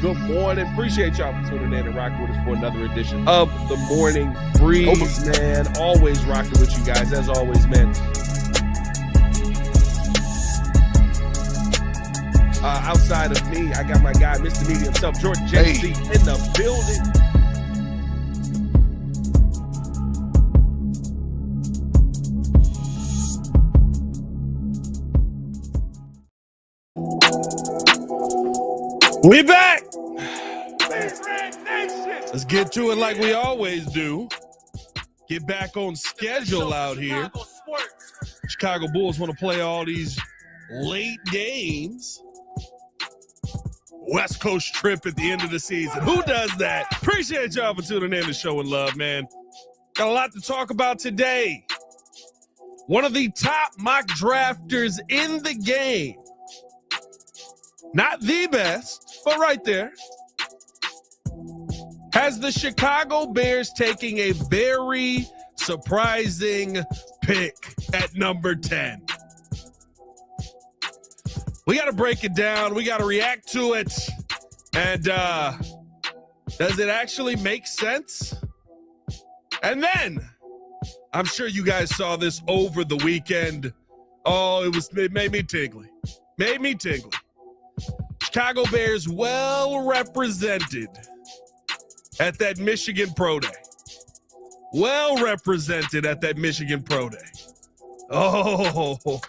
Good morning. Appreciate y'all for tuning in and rocking with us for another edition of the Morning Breeze, man. Always rocking with you guys, as always, man. Outside of me, I got my guy, Mr. Media himself, Jordan JC, in the building. We back. Let's get to it like we always do. Get back on schedule out here. Chicago Bulls want to play all these late games. West Coast trip at the end of the season. Who does that? Appreciate y'all for tuning in and showing love, man. Got a lot to talk about today. One of the top mock drafters in the game. Not the best, but right there. Has the Chicago Bears taking a very surprising pick at number 10. We got to break it down. We got to react to it. And does it actually make sense? And then, I'm sure you guys saw this over the weekend. Oh, it made me tingly. Made me tingly. Chicago Bears well represented at that Michigan Pro Day. Well represented at that Michigan Pro Day. Oh,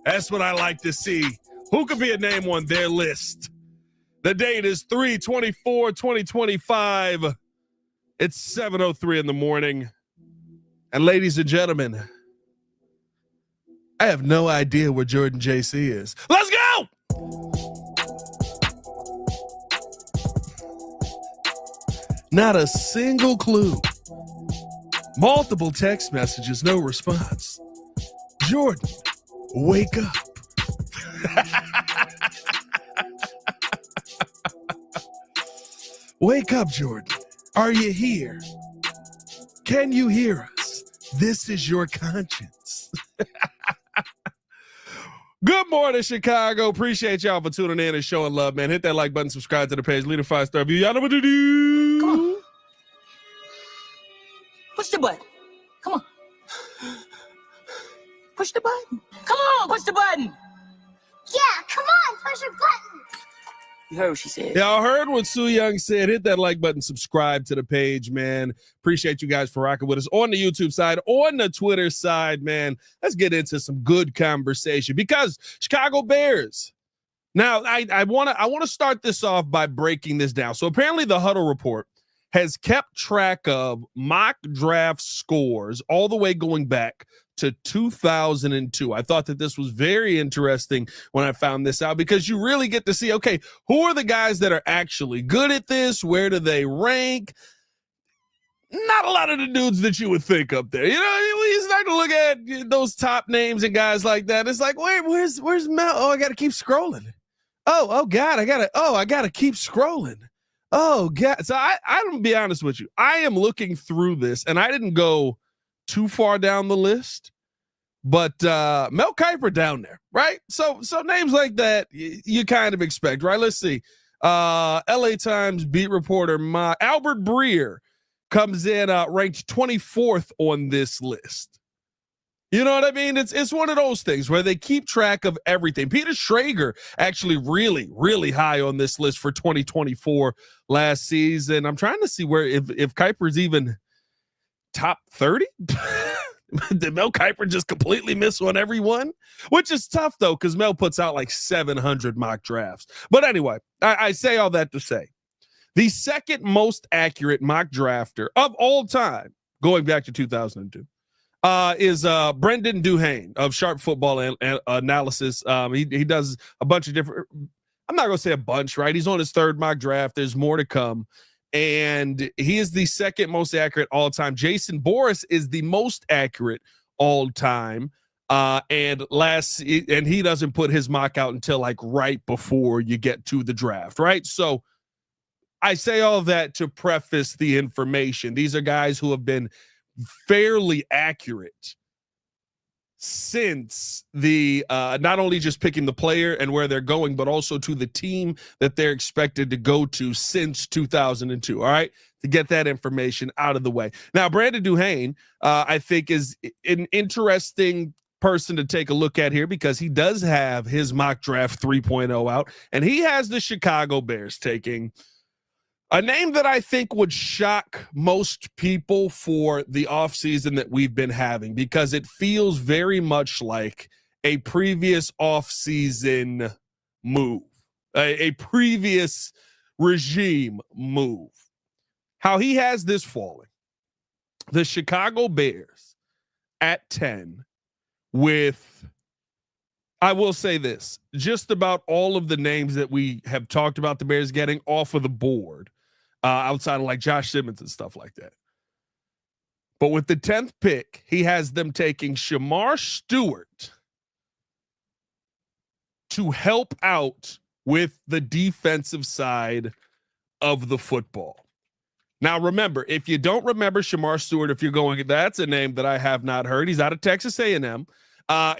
that's what I like to see. Who could be a name on their list? The date is 3/24/2025. It's 7:03 in the morning. And ladies and gentlemen, I have no idea where Jordan JC is. Let's go! Not a single clue. Multiple text messages, no response. Jordan, wake up. Wake up, Jordan. Are you here? Can you hear us? This is your conscience. Good morning, Chicago. Appreciate y'all for tuning in and showing love, man. Hit that like button, subscribe to the page, leave a 5-star review. Y'all know what to do. Come on. Push the button. Come on. Push the button. Come on, push the button. Yeah, come on, push the button. You heard what she said. Y'all heard what Sue Young said. Hit that like button, subscribe to the page, man. Appreciate you guys for rocking with us on the YouTube side, on the Twitter side, man. Let's get into some good conversation because Chicago Bears. Now, I want to start this off by breaking this down. So apparently the Huddle Report has kept track of mock draft scores all the way going back to 2002. I thought that this was very interesting when I found this out because you really get to see, okay, who are the guys that are actually good at this? Where do they rank? Not a lot of the dudes that you would think up there. You know, you start to look at those top names and guys like that. It's like, where's Mel? Oh, I got to keep scrolling. Oh God, I got to keep scrolling. Oh God. So I'm gonna be honest with you. I am looking through this and I didn't go too far down the list, but Mel Kiper down there, right? So names like that you kind of expect, right? Let's see. LA Times beat reporter Albert Breer comes in ranked 24th on this list. You know what I mean? It's one of those things where they keep track of everything. Peter Schrager actually really, really high on this list for 2024 last season. I'm trying to see where if Kiper's even top 30. Did Mel Kiper just completely miss on everyone? Which is tough though, because Mel puts out like 700 mock drafts. But anyway, I say all that to say the second most accurate mock drafter of all time, going back to 2002, is Brendan Duhane of Sharp Football Analysis. He does a bunch of different. I'm not gonna say a bunch, right? He's on his third mock draft. There's more to come. And he is the second most accurate all time. Jason Boris is the most accurate all time. And he doesn't put his mock out until like right before you get to the draft, right? So I say all that to preface the information. These are guys who have been fairly accurate since the not only just picking the player and where they're going, but also to the team that they're expected to go to since 2002. All right, to get that information out of the way. Now, Brandon Duhane, I think, is an interesting person to take a look at here because he does have his mock draft 3.0 out, and he has the Chicago Bears taking a name that I think would shock most people for the offseason that we've been having, because it feels very much like a previous offseason move, a previous regime move. How he has this falling: the Chicago Bears at 10 with, I will say this, just about all of the names that we have talked about the Bears getting off of the board, outside of like Josh Simmons and stuff like that. But with the 10th pick, he has them taking Shamar Stewart to help out with the defensive side of the football. Now, remember, if you don't remember Shamar Stewart, if you're going, that's a name that I have not heard. He's out of Texas A&M.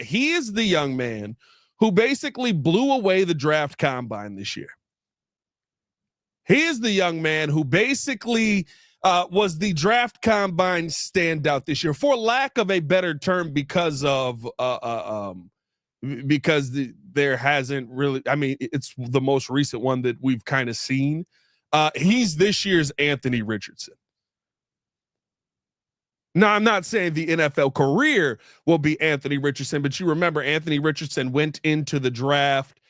He is the young man who basically blew away the draft combine this year. He is the young man who basically was the draft combine standout this year, for lack of a better term, because there hasn't really, I mean, it's the most recent one that we've kind of seen. He's this year's Anthony Richardson. Now, I'm not saying the NFL career will be Anthony Richardson, but you remember Anthony Richardson went into the draft,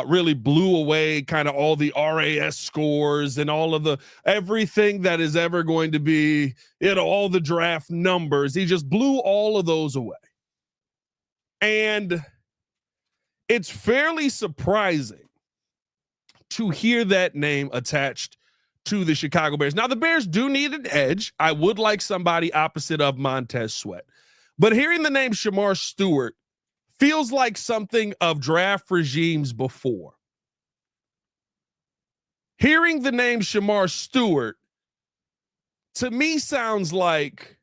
really blew away kind of all the RAS scores and all of the everything that is ever going to be, all the draft numbers. He just blew all of those away. And it's fairly surprising to hear that name attached to the Chicago Bears. Now, the Bears do need an edge. I would like somebody opposite of Montez Sweat. But hearing the name Shamar Stewart feels like something of draft regimes before. Hearing the name Shamar Stewart, to me, sounds like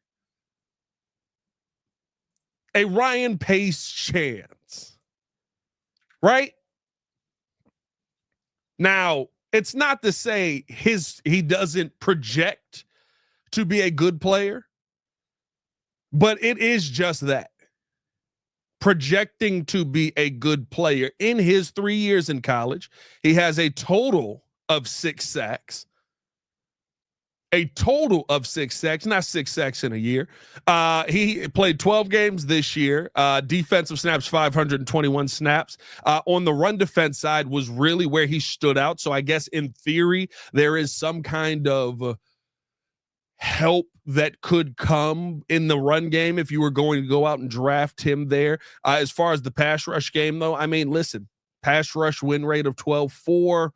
a Ryan Pace chance, right? Now, it's not to say he doesn't project to be a good player, but it is just that. Projecting to be a good player. In his 3 years in college, he has a total of 6 sacks. A total of 6 sacks, not 6 sacks in a year. He played 12 games this year. Defensive snaps, 521 snaps. On the run defense side was really where he stood out. So I guess in theory, there is some kind of help that could come in the run game if you were going to go out and draft him there. As far as the pass rush game, though, I mean, listen, pass rush win rate of 12.4.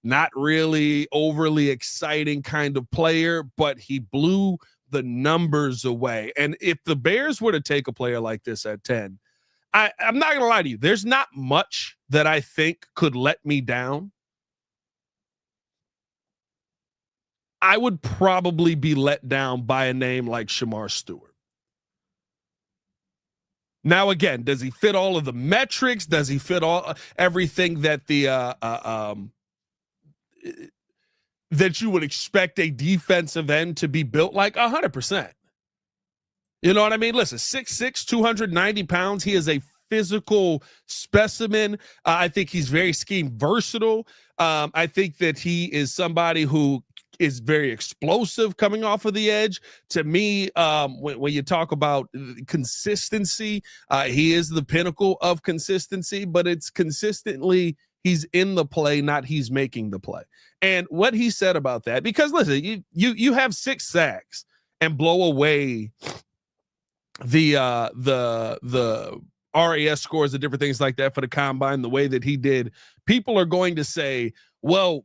Not really overly exciting kind of player, but he blew the numbers away. And if the Bears were to take a player like this at 10, I'm not going to lie to you. There's not much that I think could let me down. I would probably be let down by a name like Shamar Stewart. Now, again, does he fit all of the metrics? Does he fit everything that that you would expect a defensive end to be built like? 100%. You know what I mean? Listen, 6'6", 290 pounds. He is a physical specimen. I think he's very scheme versatile. I think that he is somebody who is very explosive coming off of the edge. To me, when you talk about consistency, he is the pinnacle of consistency, but it's consistently he's in the play, not he's making the play. And what he said about that, because listen, you have 6 sacks and blow away the RAS scores and different things like that for the combine the way that he did. People are going to say, well,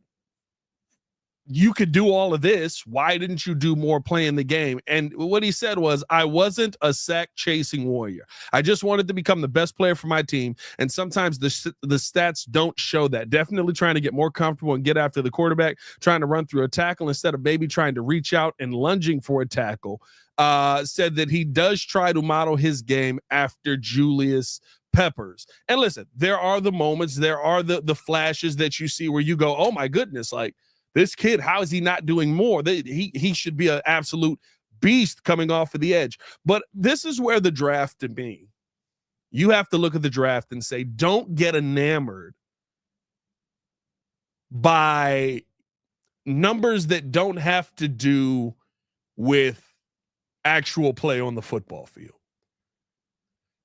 you could do all of this. Why didn't you do more playing the game? And what he said was, I wasn't a sack chasing warrior. I just wanted to become the best player for my team. And sometimes the stats don't show that. Definitely trying to get more comfortable and get after the quarterback, trying to run through a tackle instead of maybe trying to reach out and lunging for a tackle. Said that he does try to model his game after Julius Peppers. And listen, there are the moments, there are the flashes that you see where you go, oh my goodness, like, this kid, how is he not doing more? He should be an absolute beast coming off of the edge. But this is where the draft, to me, you have to look at the draft and say, don't get enamored by numbers that don't have to do with actual play on the football field.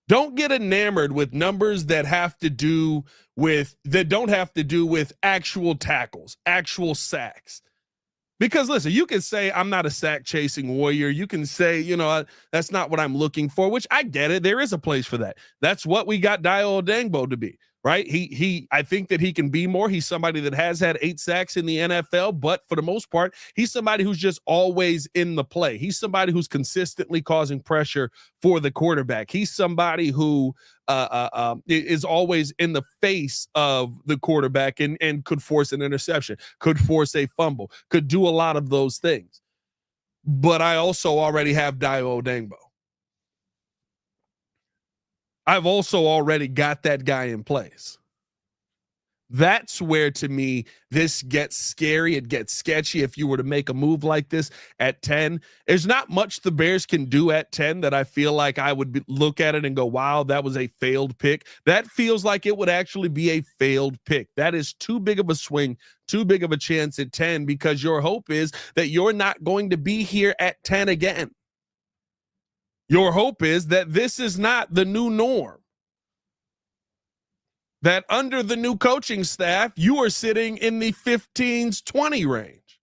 Don't get enamored with numbers that don't have to do with actual tackles, actual sacks. Because listen, you can say I'm not a sack chasing warrior. You can say, that's not what I'm looking for, which I get it. There is a place for that. That's what we got Dio Odangbo to be, right? I think that he can be more. He's somebody that has had 8 sacks in the NFL, but for the most part, he's somebody who's just always in the play. He's somebody who's consistently causing pressure for the quarterback. He's somebody who is always in the face of the quarterback and could force an interception, could force a fumble, could do a lot of those things. But I also already have Dio Odangbo. I've also already got that guy in place. That's where, to me, this gets scary. It gets sketchy. If you were to make a move like this at 10, there's not much the Bears can do at 10 that I feel like I would look at it and go, wow, that was a failed pick. That feels like it would actually be a failed pick. That is too big of a swing, too big of a chance at 10, because your hope is that you're not going to be here at 10 again. Your hope is that this is not the new norm. That under the new coaching staff, you are sitting in the 15s, 20 range.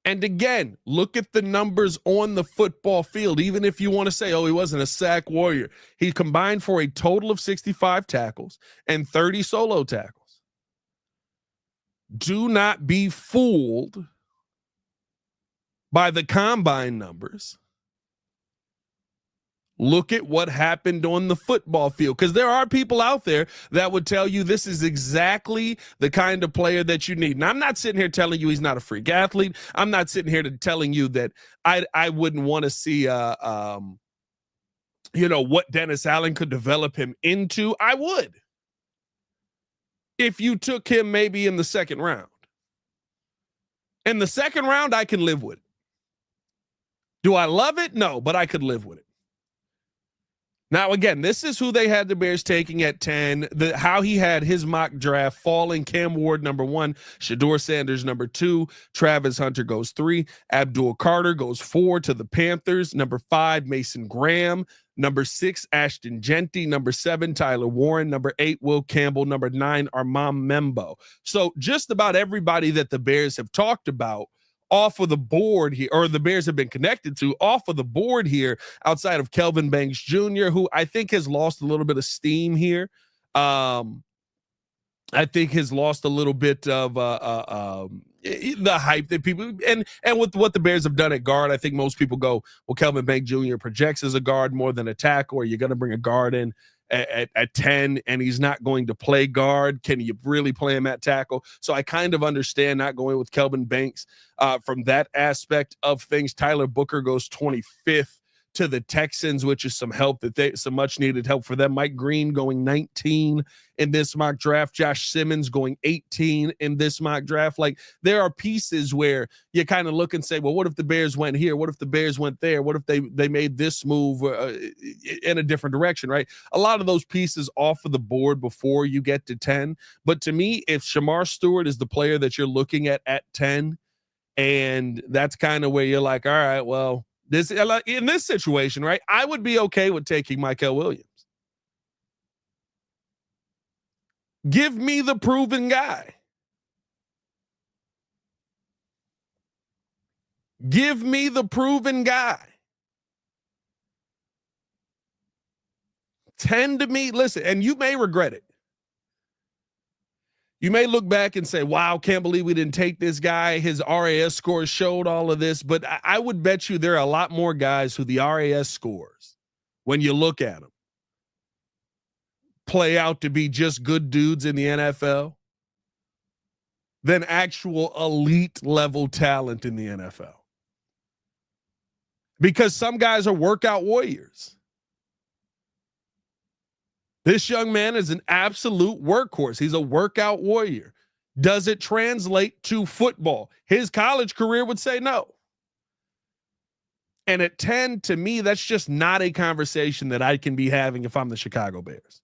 And again, look at the numbers on the football field. Even if you want to say, oh, he wasn't a sack warrior, he combined for a total of 65 tackles and 30 solo tackles. Do not be fooled by the combine numbers. Look at what happened on the football field, because there are people out there that would tell you this is exactly the kind of player that you need. And I'm not sitting here telling you he's not a freak athlete. I'm not sitting here telling you that I wouldn't want to see what Dennis Allen could develop him into. I would, if you took him maybe in the second round. In the second round, I can live with it. Do I love it? No, but I could live with it. Now, again, this is who they had the Bears taking at 10, how he had his mock draft falling: Cam Ward, number 1, Shedeur Sanders, number 2, Travis Hunter goes 3, Abdul Carter goes 4 to the Panthers, number 5, Mason Graham, number 6, Ashton Genty, number 7, Tyler Warren, number 8, Will Campbell, number 9, Armand Membo. So just about everybody that the Bears have talked about off of the board here, or the Bears have been connected to off of the board here, outside of Kelvin Banks Jr., who I think has lost a little bit of steam here. I think has lost a little bit of the hype that people, and with what the Bears have done at guard, I think most people go, well, Kelvin Banks Jr. projects as a guard more than a tackle, or you're going to bring a guard in at 10 and he's not going to play guard. Can you really play him at tackle? So I kind of understand not going with Kelvin Banks from that aspect of things. Tyler Booker goes 25th to the Texans, which is some much needed help for them. Mike Green going 19 in this mock draft. Josh Simmons going 18 in this mock draft. Like, there are pieces where you kind of look and say, well, what if the Bears went here? What if the Bears went there? What if they made this move in a different direction, right? A lot of those pieces off of the board before you get to 10. But to me, if Shamar Stewart is the player that you're looking at 10, and that's kind of where you're like, all right, well, in this situation, right, I would be okay with taking Michael Williams. Give me the proven guy. Give me the proven guy. 10 to me, listen, and you may regret it. You may look back and say, wow, can't believe we didn't take this guy. His RAS scores showed all of this. But I would bet you there are a lot more guys who the RAS scores, when you look at them, play out to be just good dudes in the NFL than actual elite level talent in the NFL. Because some guys are workout warriors. This young man is an absolute workhorse. He's a workout warrior. Does it translate to football? His college career would say no. And at 10, to me, that's just not a conversation that I can be having if I'm the Chicago Bears.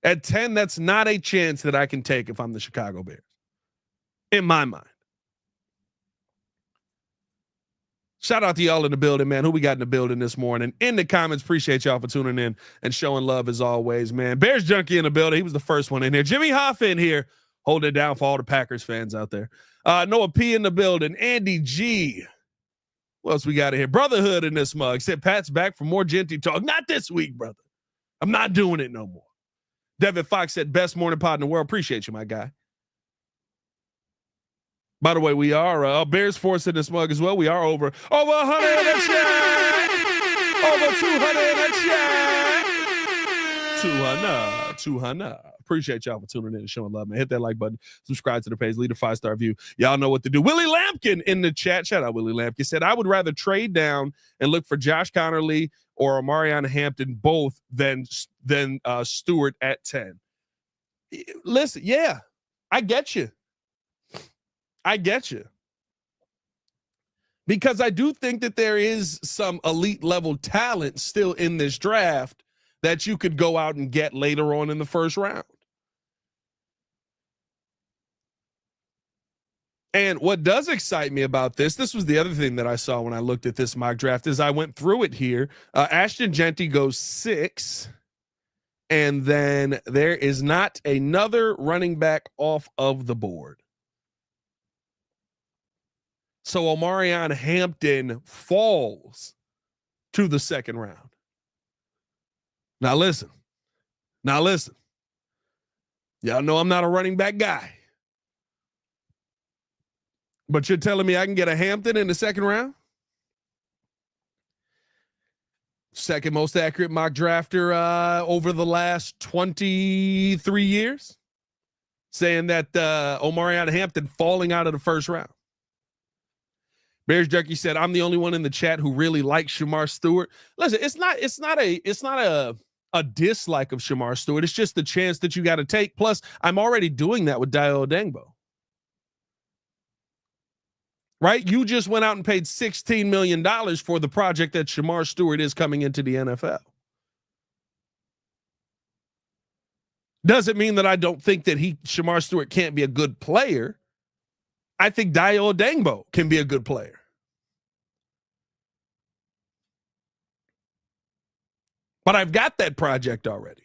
At 10, that's not a chance that I can take if I'm the Chicago Bears, in my mind. Shout out to y'all in the building, man. Who we got in the building this morning? In the comments, appreciate y'all for tuning in and showing love as always, man. Bears Junkie in the building. He was the first one in here. Jimmy Hoff in here, holding it down for all the Packers fans out there. Noah P in the building. Andy G. What else we got in here? Brotherhood in this mug. Said Pat's back for more Genty talk. Not this week, brother. I'm not doing it no more. Devin Fox said, best morning pod in the world. Appreciate you, my guy. By the way, we are Bears Force in this mug as well. We are over 100 in the chat. Over 200 in the chat. 200. Appreciate y'all for tuning in and showing love, man. Hit that like button. Subscribe to the page. Leave a 5-star review. Y'all know what to do. Willie Lampkin in the chat. Shout out Willie Lampkin. Said, I would rather trade down and look for Josh Connerly or Omarion Hampton both than Stewart at 10. Listen, yeah, I get you. Because I do think that there is some elite level talent still in this draft that you could go out and get later on in the first round. And what does excite me about this was the other thing that I saw when I looked at this mock draft is I went through it here. Ashton Genty goes 6. And then there is not another running back off of the board. So Omarion Hampton falls to the second round. Now listen. Y'all know I'm not a running back guy. But you're telling me I can get a Hampton in the second round? Second most accurate mock drafter over the last 23 years. Saying that Omarion Hampton falling out of the first round. Bears Junkie said, I'm the only one in the chat who really likes Shamar Stewart. Listen, it's not a dislike of Shamar Stewart. It's just the chance that you got to take. Plus, I'm already doing that with Dayo Odeyingbo. Right? You just went out and paid $16 million for the project that Shamar Stewart is coming into the NFL. Doesn't mean that I don't think that Shamar Stewart can't be a good player. I think Dayo Odeyingbo can be a good player. But I've got that project already.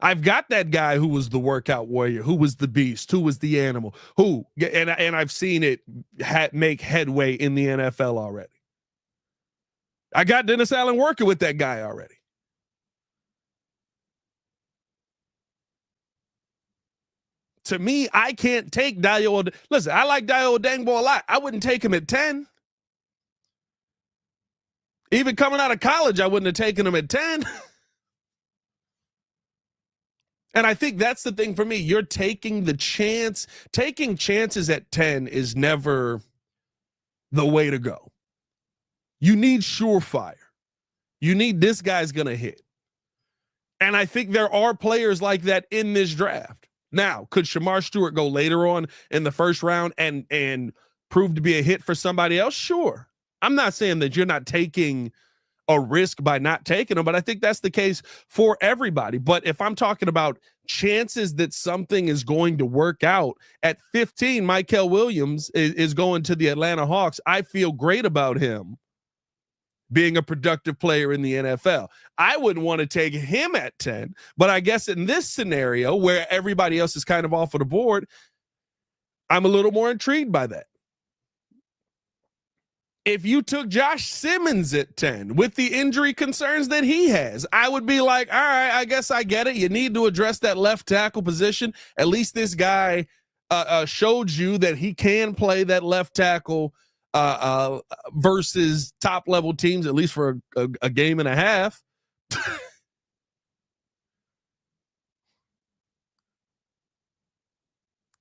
I've got that guy who was the workout warrior, who was the beast, who was the animal, and I've seen it make headway in the NFL already. I got Dennis Allen working with that guy already. To me, I can't take Dayo. Listen, I like Dayo Odeyingbo a lot. I wouldn't take him at 10. Even coming out of college, I wouldn't have taken him at 10. And I think that's the thing for me. You're taking the chance. Taking chances at 10 is never the way to go. You need surefire. You need this guy's going to hit. And I think there are players like that in this draft. Now, could Shamar Stewart go later on in the first round and prove to be a hit for somebody else? Sure. I'm not saying that you're not taking a risk by not taking him, but I think that's the case for everybody. But if I'm talking about chances that something is going to work out, at 15, Michael Williams is going to the Atlanta Hawks. I feel great about him being a productive player in the NFL. I wouldn't want to take him at 10, but I guess in this scenario where everybody else is kind of off of the board, I'm a little more intrigued by that. If you took Josh Simmons at 10 with the injury concerns that he has, I would be like, all right, I guess I get it. You need to address that left tackle position. At least this guy showed you that he can play that left tackle versus top level teams, at least for a game and a half.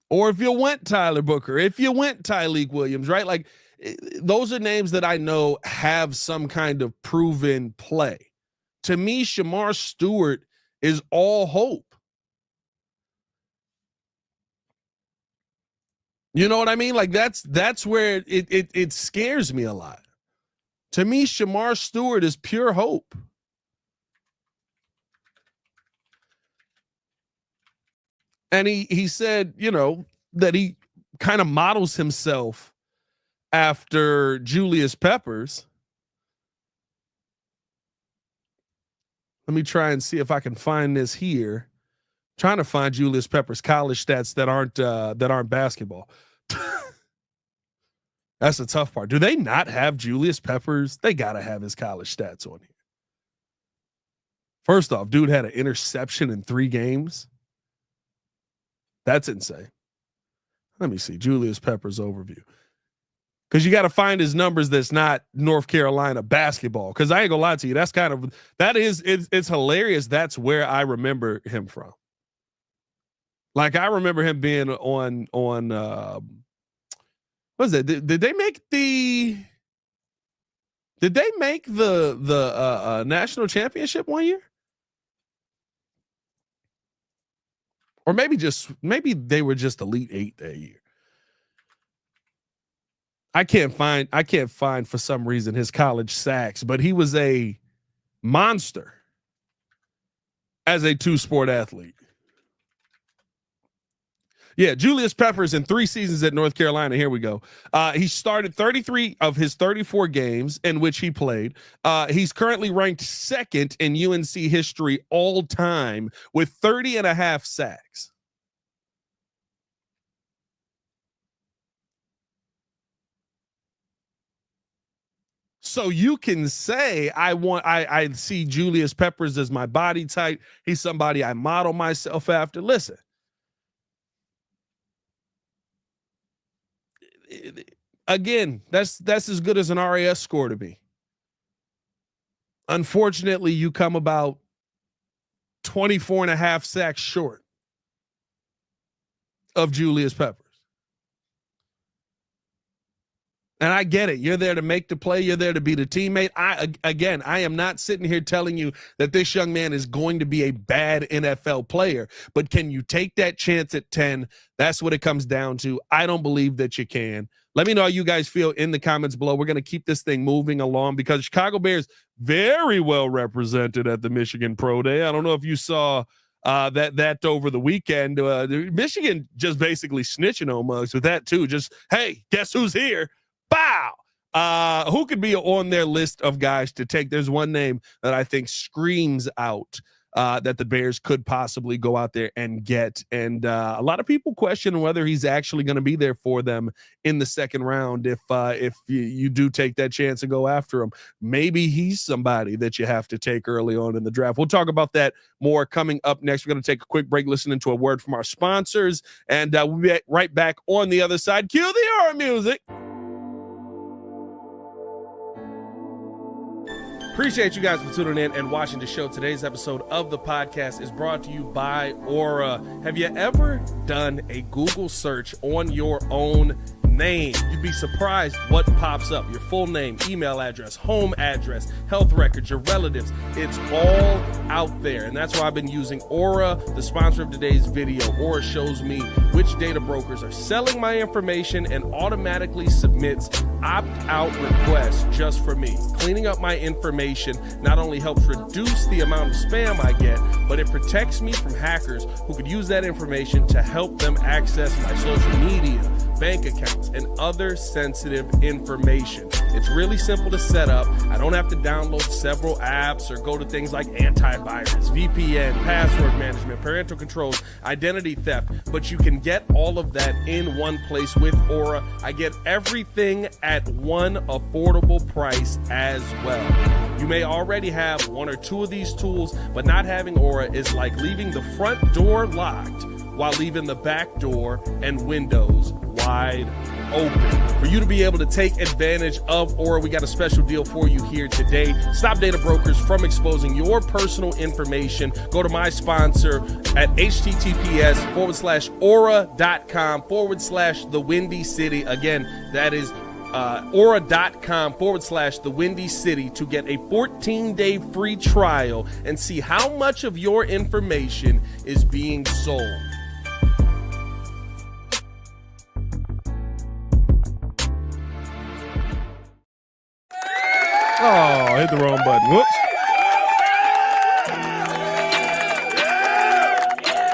Or if you went Tyler Booker, if you went Tyleek Williams, right? Like, those are names that I know have some kind of proven play. To me, Shamar Stewart is all hope. You know what I mean? Like, that's where it scares me a lot. To me, Shamar Stewart is pure hope. And he said, you know, that he kind of models himself after Julius Peppers. Let me try and see if I can find this here. I'm trying to find Julius Peppers college stats that aren't basketball. That's the tough part. Do they not have Julius Peppers? They got to have his college stats on here. First off, dude had an interception in 3 games. That's insane. Let me see Julius Peppers overview. Because you got to find his numbers that's not North Carolina basketball. Because I ain't gonna lie to you, it's hilarious. That's where I remember him from. Like, I remember him being on what was it? Did they make the national championship one year? Or maybe they were just Elite 8 that year. I can't find for some reason his college sacks, but he was a monster as a 2-sport athlete. Yeah, Julius Peppers in 3 seasons at North Carolina. Here we go. He started 33 of his 34 games in which he played. He's currently ranked 2nd in UNC history all time with 30.5 sacks. So you can say I see Julius Peppers as my body type. He's somebody I model myself after. Listen, again, that's as good as an RAS score to me. Unfortunately, you come about 24.5 sacks short of Julius Peppers. And I get it. You're there to make the play. You're there to be the teammate. I am not sitting here telling you that this young man is going to be a bad NFL player, but can you take that chance at 10? That's what it comes down to. I don't believe that you can. Let me know how you guys feel in the comments below. We're going to keep this thing moving along because Chicago Bears very well represented at the Michigan Pro Day. I don't know if you saw that over the weekend. Michigan just basically snitching on mugs with that too. Just, hey, guess who's here? Bow. Who could be on their list of guys to take? There's one name that I think screams out that the Bears could possibly go out there and get. And a lot of people question whether he's actually going to be there for them in the second round. If you do take that chance and go after him, maybe he's somebody that you have to take early on in the draft. We'll talk about that more coming up next. We're going to take a quick break, listening to a word from our sponsors, and we'll be right back on the other side. Cue the aura music. Appreciate you guys for tuning in and watching the show. Today's episode of the podcast is brought to you by Aura. Have you ever done a Google search on your own name? You'd be surprised what pops up. Your full name, email address, home address, health records, your relatives. It's all out there. And that's why I've been using Aura, the sponsor of today's video. Aura shows me which data brokers are selling my information and automatically submits opt-out requests just for me. Cleaning up my information not only helps reduce the amount of spam I get, but it protects me from hackers who could use that information to help them access my social media, bank accounts, and other sensitive information. It's really simple to set up. I don't have to download several apps or go to things like antivirus, VPN, password management, parental controls, identity theft, but you can get all of that in one place with Aura. I get everything at one affordable price as well. You may already have one or two of these tools, but not having Aura is like leaving the front door locked while leaving the back door and windows wide open. For you to be able to take advantage of Aura, we got a special deal for you here today. Stop data brokers from exposing your personal information. Go to my sponsor at https:/aura.com/the Windy City. Again, that is aura.com/the Windy City to get a 14-day free trial and see how much of your information is being sold. Oh, hit the wrong button. Whoops.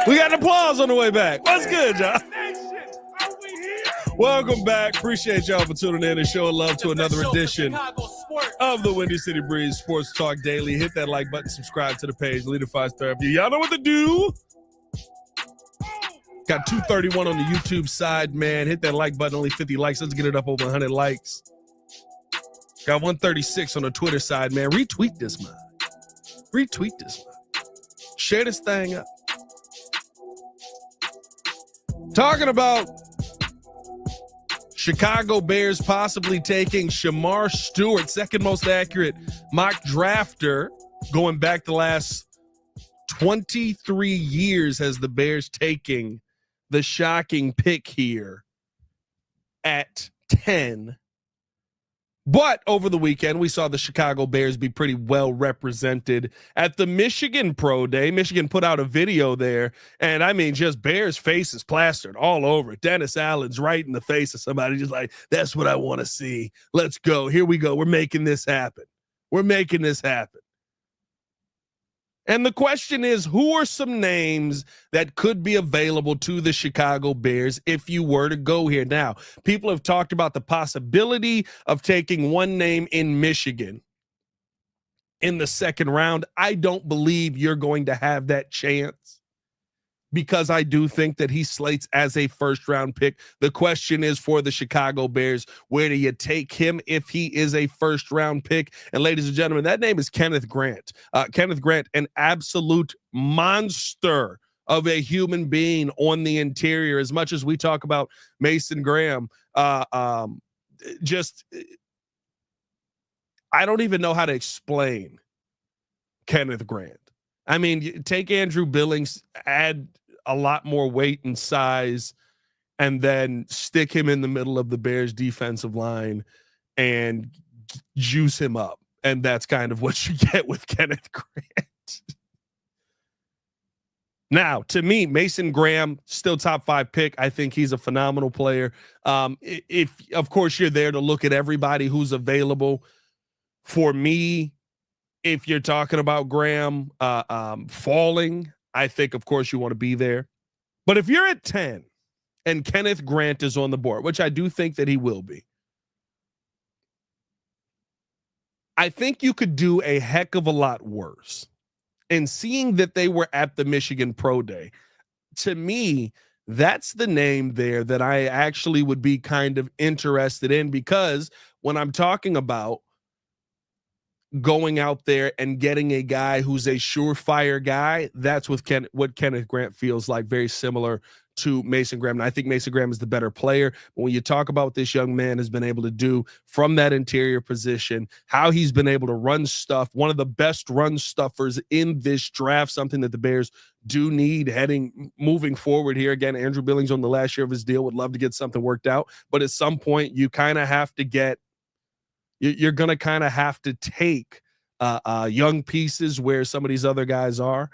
We got an applause on the way back. What's good, y'all? Welcome back. Appreciate y'all for tuning in and showing love to another edition of the Windy City Breeze Sports Talk Daily. Hit that like button, subscribe to the page, leader 5-star review. Y'all know what to do. Got 231 on the YouTube side, man. Hit that like button, only 50 likes. Let's get it up over 100 likes. Got 136 on the Twitter side, man. Retweet this, man. Retweet this, man. Share this thing up. Talking about Chicago Bears possibly taking Shamar Stewart, second most accurate mock drafter, going back the last 23 years has the Bears taking the shocking pick here at 10. But over the weekend, we saw the Chicago Bears be pretty well represented at the Michigan Pro Day. Michigan put out a video there, and I mean, just Bears faces plastered all over it. Dennis Allen's right in the face of somebody, just like, that's what I want to see. Let's go. Here we go. We're making this happen. We're making this happen. And the question is, who are some names that could be available to the Chicago Bears if you were to go here? Now, people have talked about the possibility of taking one name in Michigan in the second round. I don't believe you're going to have that chance because I do think that he slates as a first-round pick. The question is for the Chicago Bears, where do you take him if he is a first-round pick? And ladies and gentlemen, that name is Kenneth Grant. Kenneth Grant, an absolute monster of a human being on the interior. As much as we talk about Mason Graham, I don't even know how to explain Kenneth Grant. I mean, take Andrew Billings, add a lot more weight and size, and then stick him in the middle of the Bears defensive line and juice him up. And that's kind of what you get with Kenneth Grant. Now, to me, Mason Graham, still top 5 pick. I think he's a phenomenal player. If, of course, you're there to look at everybody who's available. For me, if you're talking about Graham falling, I think, of course, you want to be there. But if you're at 10 and Kenneth Grant is on the board, which I do think that he will be, I think you could do a heck of a lot worse. And seeing that they were at the Michigan Pro Day, to me, that's the name there that I actually would be kind of interested in, because when I'm talking about going out there and getting a guy who's a surefire guy, that's what Kenneth Grant feels like, very similar to Mason Graham. And I think Mason Graham is the better player. But when you talk about what this young man has been able to do from that interior position, how he's been able to run stuff, one of the best run stuffers in this draft, something that the Bears do need moving forward here. Again, Andrew Billings on the last year of his deal, would love to get something worked out. But at some point, you kind of have to you're going to kind of have to take young pieces where some of these other guys are.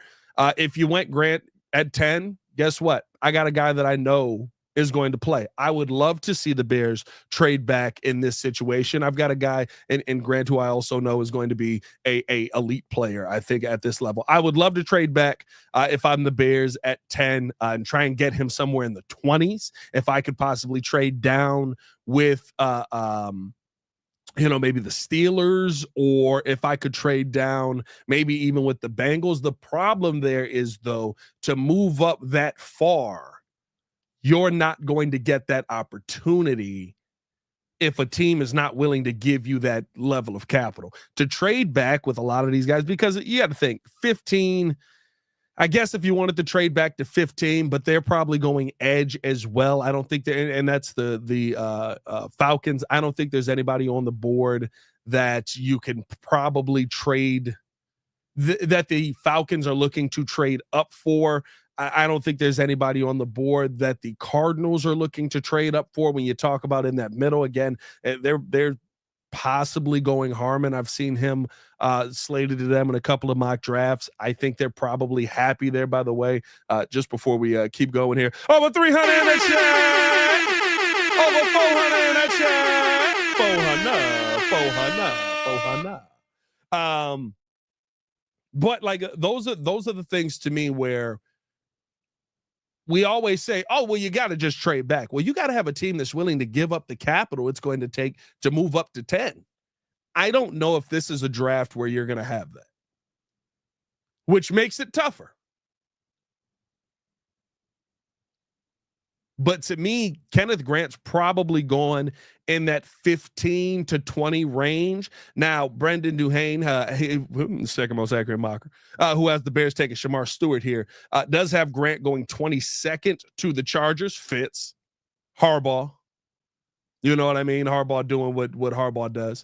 If you went Grant at 10, guess what? I got a guy that I know is going to play. I would love to see the Bears trade back in this situation. I've got a guy in Grant who I also know is going to be a elite player, I think, at this level. I would love to trade back if I'm the Bears at 10 and try and get him somewhere in the 20s. If I could possibly trade down with maybe the Steelers, or if I could trade down, maybe even with the Bengals. The problem there is, though, to move up that far, you're not going to get that opportunity if a team is not willing to give you that level of capital to trade back with a lot of these guys, because you got to think 15. I guess if you wanted to trade back to 15, but they're probably going edge as well. I don't think and that's the Falcons. I don't think there's anybody on the board that you can probably trade that the Falcons are looking to trade up for. I don't think there's anybody on the board that the Cardinals are looking to trade up for. When you talk about in that middle, again, they're possibly going Harmon. I've seen him slated to them in a couple of mock drafts. I think they're probably happy there, by the way. Just before we keep going here. Over 300 in the chat. Over 400 in the chat. 400. But like those are the things to me where we always say, oh, well, you got to just trade back. Well, you got to have a team that's willing to give up the capital it's going to take to move up to 10. I don't know if this is a draft where you're going to have that, which makes it tougher. But to me, Kenneth Grant's probably gone in that 15 to 20 range. Now, Brendan Duhane, second most accurate mocker, who has the Bears taking Shamar Stewart here, does have Grant going 22nd to the Chargers. Fits. Harbaugh. You know what I mean? Harbaugh doing what Harbaugh does.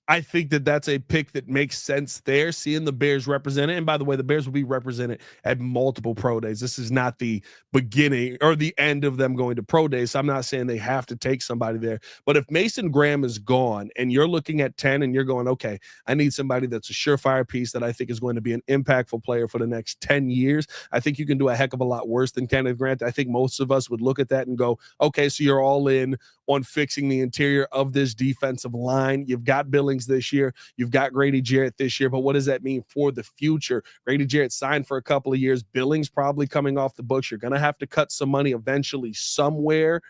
I think that's a pick that makes sense there, seeing the Bears represented. And by the way, the Bears will be represented at multiple pro days. This is not the beginning or the end of them going to pro days. So I'm not saying they have to take somebody there. But if Mason Graham is gone and you're looking at 10 and you're going, okay, I need somebody that's a surefire piece that I think is going to be an impactful player for the next 10 years, I think you can do a heck of a lot worse than Kenneth Grant. I think most of us would look at that and go, okay, so you're all in on fixing the interior of this defensive line. You've got Billings this year. You've got Grady Jarrett this year. But what does that mean for the future? Grady Jarrett signed for a couple of years. Billings probably coming off the books. You're going to have to cut some money eventually somewhere.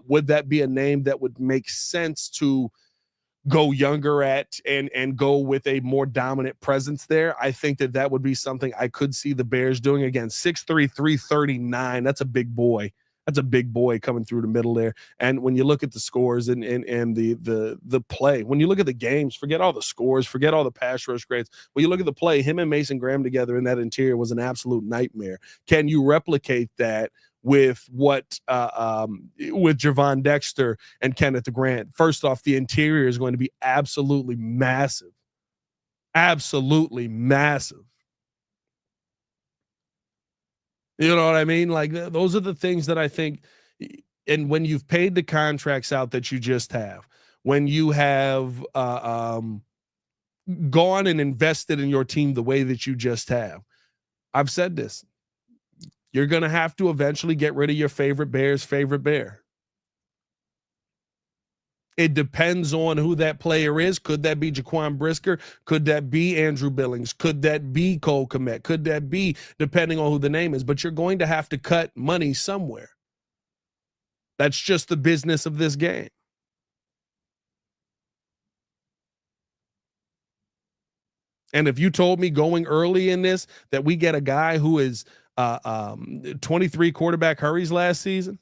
Would that be a name that would make sense to go younger at and go with a more dominant presence there? I think that would be something I could see the Bears doing. Again, 6'3", 339. That's a big boy. That's a big boy coming through the middle there. And when you look at the scores and the play, when you look at the games, forget all the scores, forget all the pass rush grades. When you look at the play, him and Mason Graham together in that interior was an absolute nightmare. Can you replicate that with with Javon Dexter and Kenneth Grant? First off, the interior is going to be absolutely massive. Absolutely massive. You know what I mean? Like those are the things that I think. And when you've paid the contracts out that you just have, when you have gone and invested in your team the way that you just have, I've said this, you're going to have to eventually get rid of your favorite Bear's favorite Bear. It depends on who that player is. Could that be Jaquan Brisker? Could that be Andrew Billings? Could that be Cole Kmet? Could that be, depending on who the name is? But you're going to have to cut money somewhere. That's just the business of this game. And if you told me going early in this that we get a guy who is 23 quarterback hurries last season,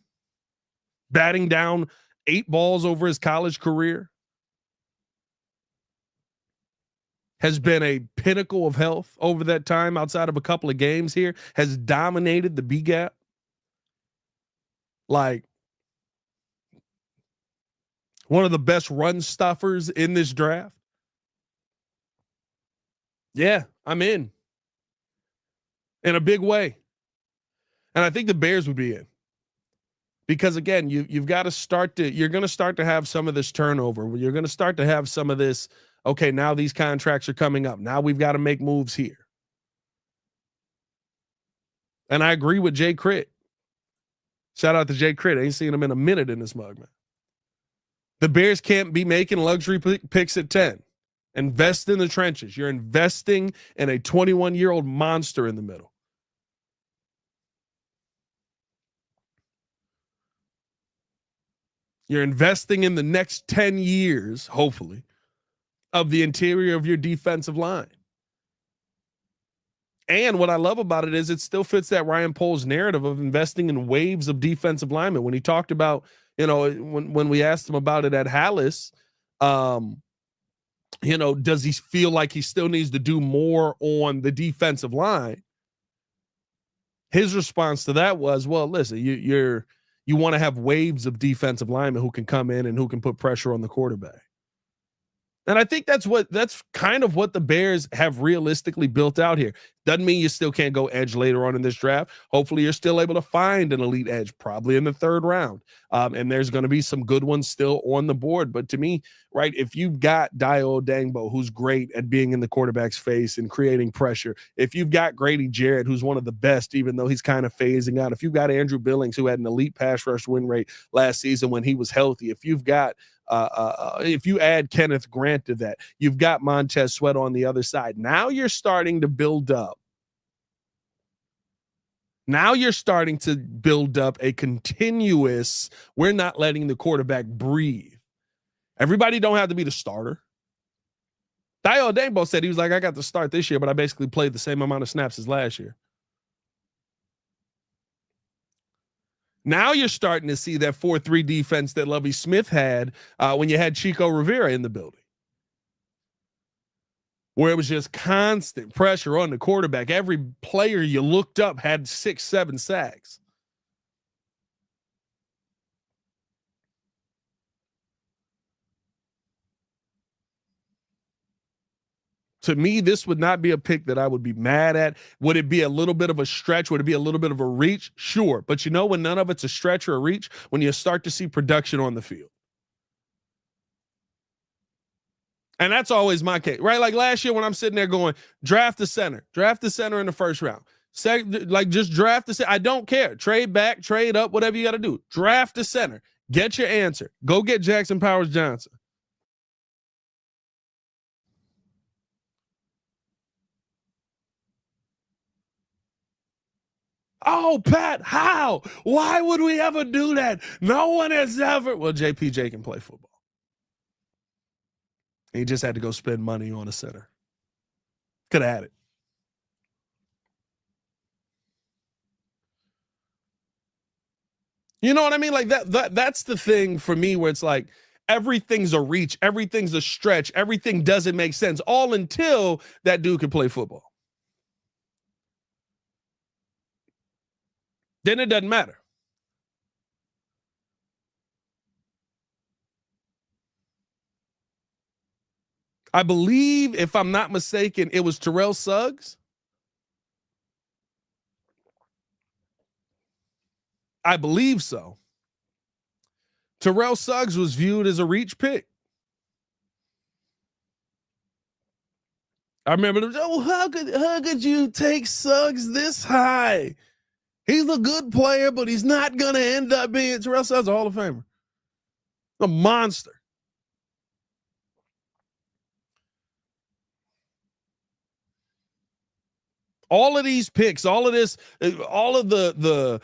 batting down 8 balls over his college career, has been a pinnacle of health over that time outside of a couple of games here, has dominated the B gap. Like one of the best run stuffers in this draft. Yeah, I'm in a big way. And I think the Bears would be in. Because again, you've got to you're going to start to have some of this turnover. You're going to start to have some of this, okay, now these contracts are coming up. Now we've got to make moves here. And I agree with Jay Crit. Shout out to Jay Crit. I ain't seen him in a minute in this mug, man. The Bears can't be making luxury picks at 10. Invest in the trenches. You're investing in a 21-year-old monster in the middle. You're investing in the next 10 years, hopefully, of the interior of your defensive line. And what I love about it is it still fits that Ryan Poles narrative of investing in waves of defensive linemen. When he talked about, when we asked him about it at Hallis, does he feel like he still needs to do more on the defensive line? His response to that was, well, listen, you want to have waves of defensive linemen who can come in and who can put pressure on the quarterback. And I think that's kind of what the Bears have realistically built out here. Doesn't mean you still can't go edge later on in this draft. Hopefully you're still able to find an elite edge, probably in the third round. And there's going to be some good ones still on the board. But to me, right, if you've got Dio Dangbo, who's great at being in the quarterback's face and creating pressure, if you've got Grady Jarrett, who's one of the best, even though he's kind of phasing out, if you've got Andrew Billings, who had an elite pass rush win rate last season when he was healthy, if you've got if you add Kenneth Grant to that, you've got Montez Sweat on the other side. Now you're starting to build up. Now you're starting to build up a continuous, we're not letting the quarterback breathe. Everybody don't have to be the starter. Dio Dangbo said he was like, I got to start this year, but I basically played the same amount of snaps as last year. Now you're starting to see that 4-3 defense that Lovie Smith had when you had Chico Rivera in the building, where it was just constant pressure on the quarterback. Every player you looked up had 6-7 sacks. To me, this would not be a pick that I would be mad at. Would it be a little bit of a stretch? Would it be a little bit of a reach? Sure. But when none of it's a stretch or a reach, when you start to see production on the field. And that's always my case, right? Like last year when I'm sitting there going, draft the center in the first round. Just draft the center. I don't care. Trade back, trade up, whatever you got to do. Draft the center. Get your answer. Go get Jackson Powers Johnson. Oh, Pat, how? Why would we ever do that? No one has ever. Well, JPJ can play football. He just had to go spend money on a center. Could have had it. You know what I mean? Like that's the thing for me where it's like everything's a reach, everything's a stretch, everything doesn't make sense, all until that dude can play football. Then it doesn't matter. I believe, if I'm not mistaken, it was Terrell Suggs. I believe so. Terrell Suggs was viewed as a reach pick. I remember, how could you take Suggs this high? He's a good player, but he's not going to end up being Terrell Suggs, a Hall of Famer. A monster. All of these picks, all of this, all of the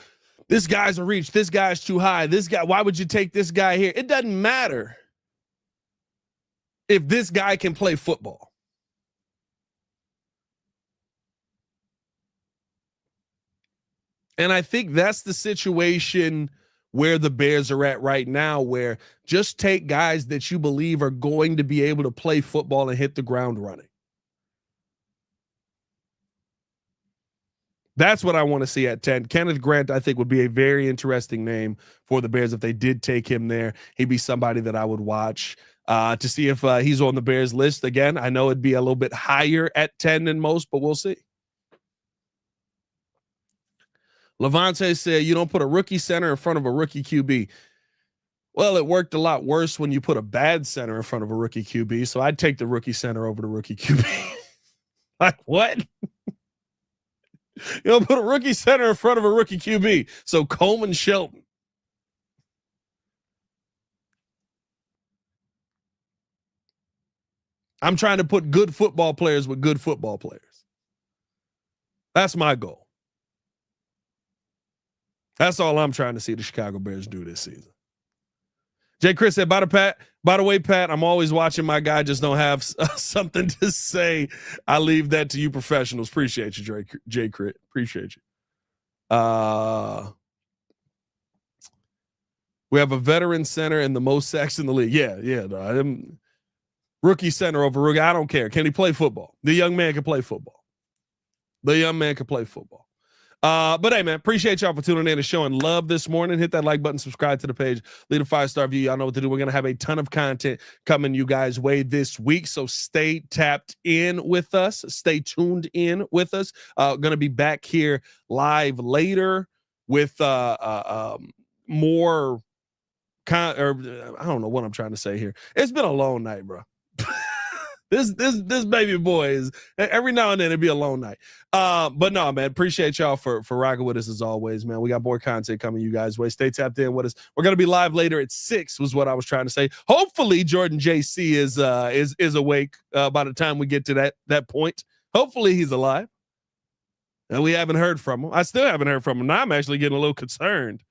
this guy's a reach, this guy's too high, this guy, why would you take this guy here? It doesn't matter if this guy can play football. And I think that's the situation where the Bears are at right now, where just take guys that you believe are going to be able to play football and hit the ground running. That's what I want to see at 10. Kenneth Grant, I think, would be a very interesting name for the Bears if they did take him there. He'd be somebody that I would watch to see if he's on the Bears list. Again, I know it'd be a little bit higher at 10 than most, but we'll see. Levante said, you don't put a rookie center in front of a rookie QB. Well, it worked a lot worse when you put a bad center in front of a rookie QB, so I'd take the rookie center over the rookie QB. Like, what? You don't put a rookie center in front of a rookie QB. So Coleman Shelton. I'm trying to put good football players with good football players. That's my goal. That's all I'm trying to see the Chicago Bears do this season. Jay Chris said, by the way, Pat, I'm always watching my guy. Just don't have something to say. I leave that to you professionals. Appreciate you, Jay Crit. Appreciate you. We have a veteran center and the most sacks in the league. Yeah. No, rookie center over rookie. I don't care. Can he play football? The young man can play football. But hey, man, appreciate y'all for tuning in and showing love this morning. Hit that like button, subscribe to the page, leave a 5-star review. Y'all know what to do. We're going to have a ton of content coming you guys' way this week. So stay tapped in with us. Stay tuned in with us. Going to be back here live later with more I don't know what I'm trying to say here. It's been a long night, bro. This baby boy is every now and then it'd be a long night. But no, man, appreciate y'all for rocking with us as always, man. We got more content coming you guys' way. Stay tapped in with us. We're gonna be live later at 6 was what I was trying to say. Hopefully Jordan JC is awake by the time we get to that point. Hopefully he's alive. And we haven't heard from him. I still haven't heard from him. Now I'm actually getting a little concerned.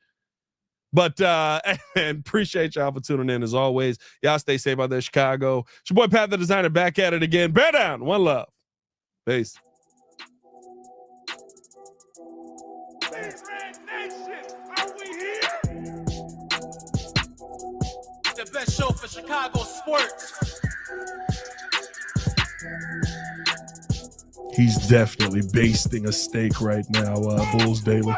But and appreciate y'all for tuning in as always. Y'all stay safe out there, Chicago. It's your boy Pat the Designer back at it again. Bear down. One love. Peace. The best show for Chicago sports. He's definitely basting a steak right now, Bulls Daily.